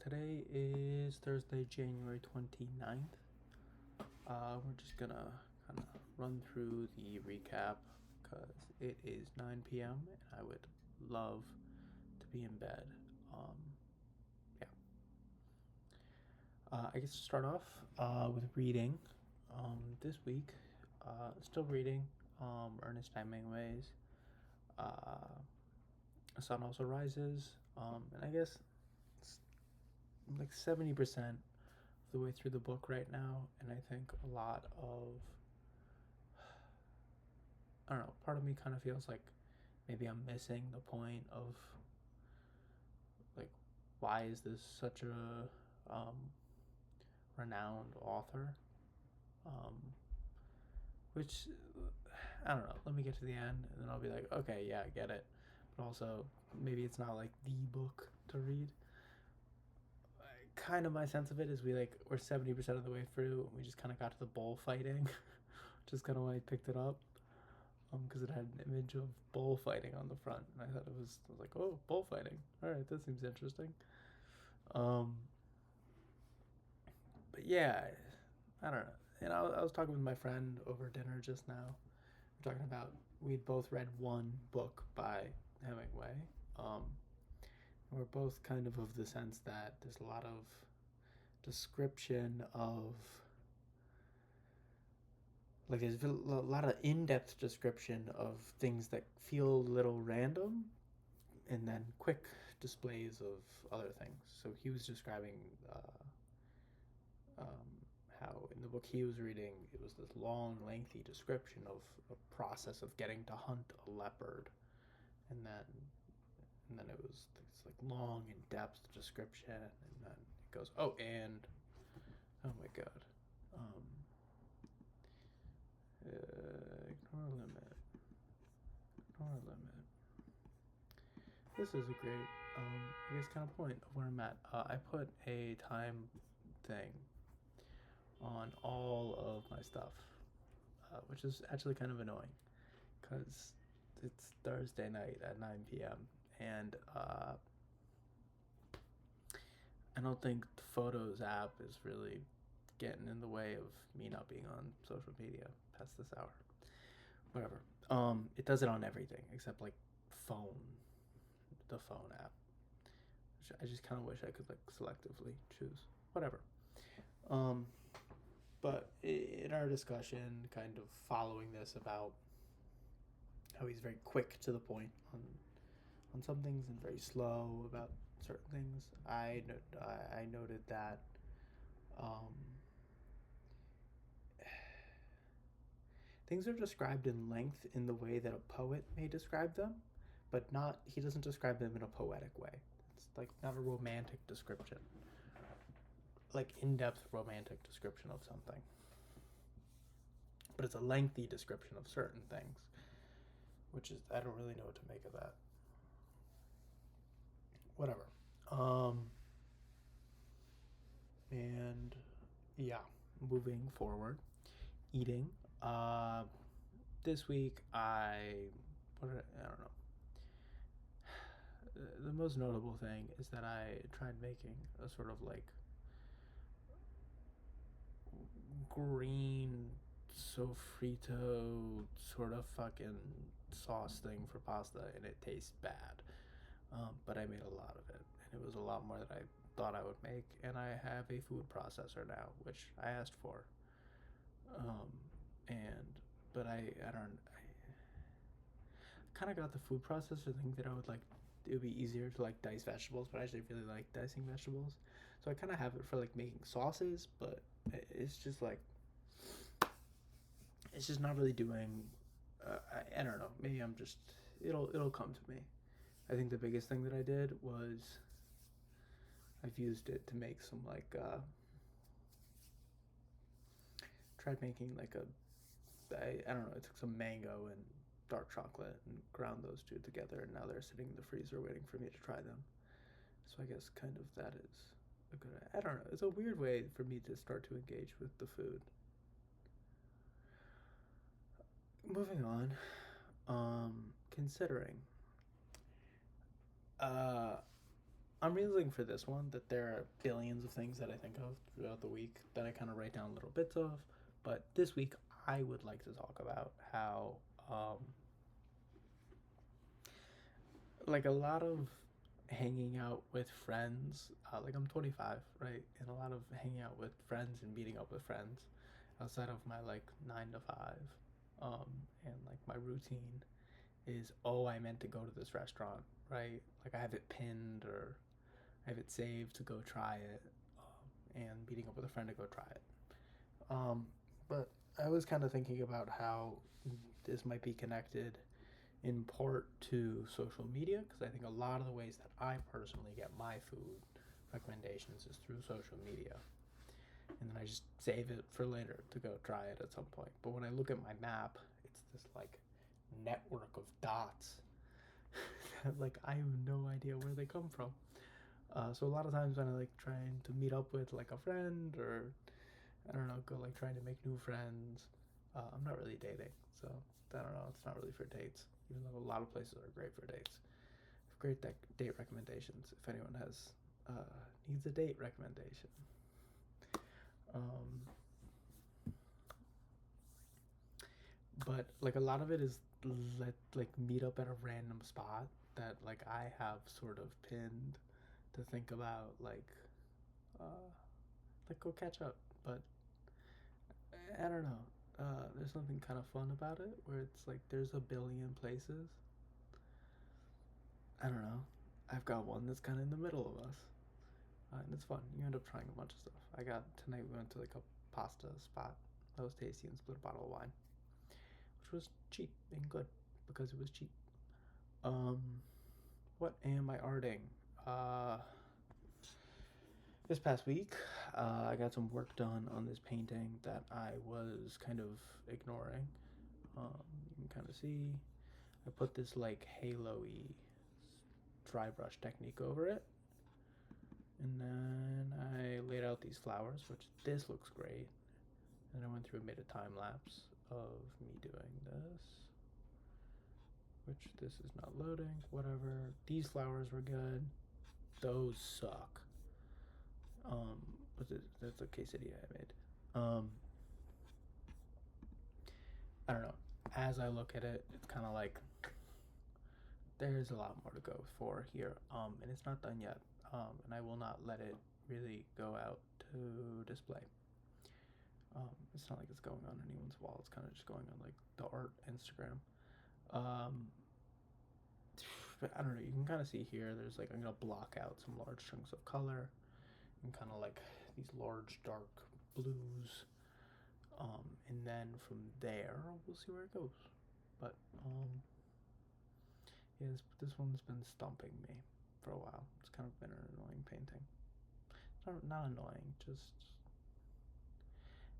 Today is Thursday, January 29th. We're just gonna kind of run through the recap because it is 9 p.m. and I would love to be in bed. Um, yeah. I guess to start off with reading. This week, still reading Ernest Hemingway's The Sun Also Rises. And I guess it's like 70% the way through the book right now, and I think a lot of I don't know, part of me kind of feels like maybe I'm missing the point of like why is this such a renowned author? Um, which I don't know. Let me get to the end, and then I'll be like, okay, yeah, I get it. But also, maybe it's not like the book to read. Kind of my sense of it is we're 70% of the way through, and we just kind of got to the bullfighting, which is kind of why I picked it up. Because it had an image of bullfighting on the front, and I was like, oh, bullfighting. All right, that seems interesting. Um, but yeah, I don't know. And I was talking with my friend over dinner just now. We're talking about we'd both read one book by Hemingway. Um, we're both kind of the sense that there's a lot of description of like there's a lot of in-depth description of things that feel a little random and then quick displays of other things. So he was describing um, how in the book he was reading, it was this long, lengthy description of a process of getting to hunt a leopard, and then it was this like long, in-depth description, and then it goes, oh my god, um, ignore limit, ignore limit. This is a great, I guess, kind of point of where I'm at. I put a time thing on all of my stuff, which is actually kind of annoying because it's Thursday night at 9 p.m. and I don't think the Photos app is really getting in the way of me not being on social media past this hour. Whatever. It does it on everything except like phone, the phone app. Which I just kind of wish I could like selectively choose. Whatever. Um, but in our discussion, kind of following this about how he's very quick to the point on some things and very slow about certain things, I noted that um, things are described in length in the way that a poet may describe them, but not he doesn't describe them in a poetic way. It's like not a romantic description, like in-depth romantic description of something, but it's a lengthy description of certain things, which is I don't really know what to make of that. Whatever. Um, and yeah, moving forward, eating. Uh, this week I don't know. The most notable thing is that I tried making a sort of like green sofrito sort of fucking sauce thing for pasta, and it tastes bad. But I made a lot of it, and it was a lot more than I thought I would make. And I have a food processor now, which I asked for. Um, and but I don't. I kind of got the food processor thing that I would like. It would be easier to like dice vegetables, but I actually really like dicing vegetables. So I kind of have it for like making sauces, but it's just like it's just not really doing. I don't know. Maybe I'm just it'll come to me. I think the biggest thing that I did was I've used it to make some like tried making like I don't know. I took some mango and dark chocolate and ground those two together, and now they're sitting in the freezer waiting for me to try them. So I guess kind of that is a good. I don't know. It's a weird way for me to start to engage with the food. Moving on, considering, uh, I'm realizing for this one that there are billions of things that I think of throughout the week that I kind of write down little bits of. But this week, I would like to talk about how, like, a lot of hanging out with friends, like, I'm 25, right? And a lot of hanging out with friends and meeting up with friends outside of my, like, 9 to 5, and, like, my routine is, oh, I meant to go to this restaurant, right? Like, I have it pinned or I have it saved to go try it, and meeting up with a friend to go try it. Um, but I was kind of thinking about how this might be connected in part to social media, because I think a lot of the ways that I personally get my food recommendations is through social media. And then I just save it for later to go try it at some point. But when I look at my map, it's this like network of dots that like I have no idea where they come from. So a lot of times when I like trying to meet up with like a friend, or I don't know, go like trying to make new friends. I'm not really dating, so I don't know. It's not really for dates, even though a lot of places are great for dates. Great date recommendations. If anyone has needs a date recommendation, um, but like a lot of it is let like meet up at a random spot that like I have sort of pinned to think about uh, like go catch up, but I don't know. There's something kind of fun about it where it's like there's a billion places. I don't know. I've got one that's kind of in the middle of us, and it's fun. You end up trying a bunch of stuff. I got tonight. We went to like a pasta spot that was tasty and split a bottle of wine, which was cheap and good because it was cheap. Um, what am I arting? Uh, this past week, I got some work done on this painting that I was kind of ignoring. You can kind of see I put this like halo-y dry brush technique over it. And then I laid out these flowers, which this looks great. And I went through and made a time lapse of me doing this. Which this is not loading, whatever. These flowers were good. Those suck. But that's a quesadilla I made. I don't know. As I look at it, it's kind of like there's a lot more to go for here. And it's not done yet. And I will not let it really go out to display. It's not like it's going on anyone's wall. It's kind of just going on like the art Instagram. But I don't know. You can kind of see here. There's like I'm gonna block out some large chunks of color and kind of like these large dark blues. And then from there we'll see where it goes. But yeah, this one's been stumping me for a while. It's kind of been an annoying painting. Not annoying, just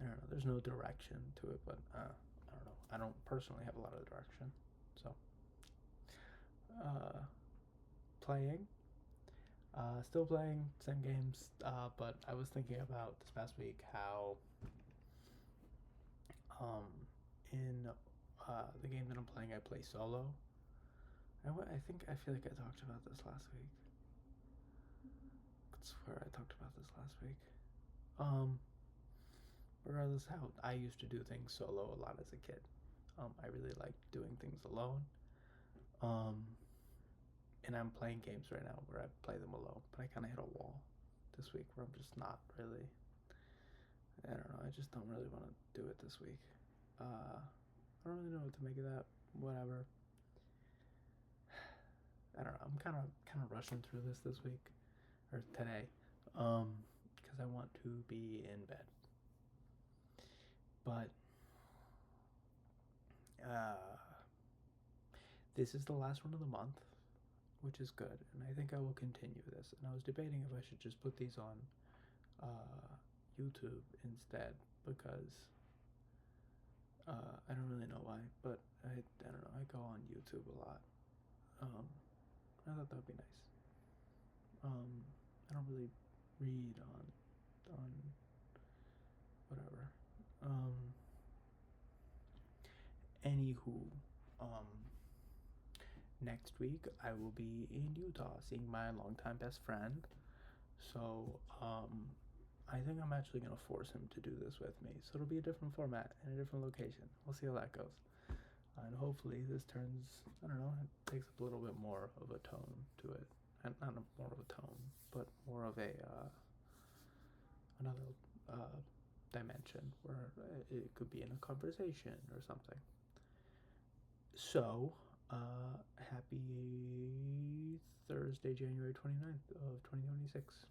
I don't know. There's no direction to it, but I don't know. I don't personally have a lot of direction, so playing, still playing same games. But I was thinking about this past week how in the game that I'm playing, I play solo. I feel like I talked about this last week. I swear I talked about this last week. Regardless how I used to do things solo a lot as a kid. I really like doing things alone. And I'm playing games right now where I play them alone, but I kind of hit a wall this week where I'm just not really. I don't know. I just don't really want to do it this week. I don't really know what to make of that. Whatever. I don't know. I'm kind of rushing through this week or today, because I want to be in bed. But this is the last one of the month, which is good, and I think I will continue this. And I was debating if I should just put these on YouTube instead, because I don't really know why, but I don't know. I go on YouTube a lot. I thought that would be nice. I don't really read on whatever. Anywho, next week I will be in Utah seeing my longtime best friend. So, I think I'm actually gonna force him to do this with me. So it'll be a different format and a different location. We'll see how that goes. And hopefully this turns, I don't know, it takes up a little bit more of a tone to it. And not more of a tone, but more of a, another dimension where it could be in a conversation or something. So, happy Thursday, January 29th of 2026.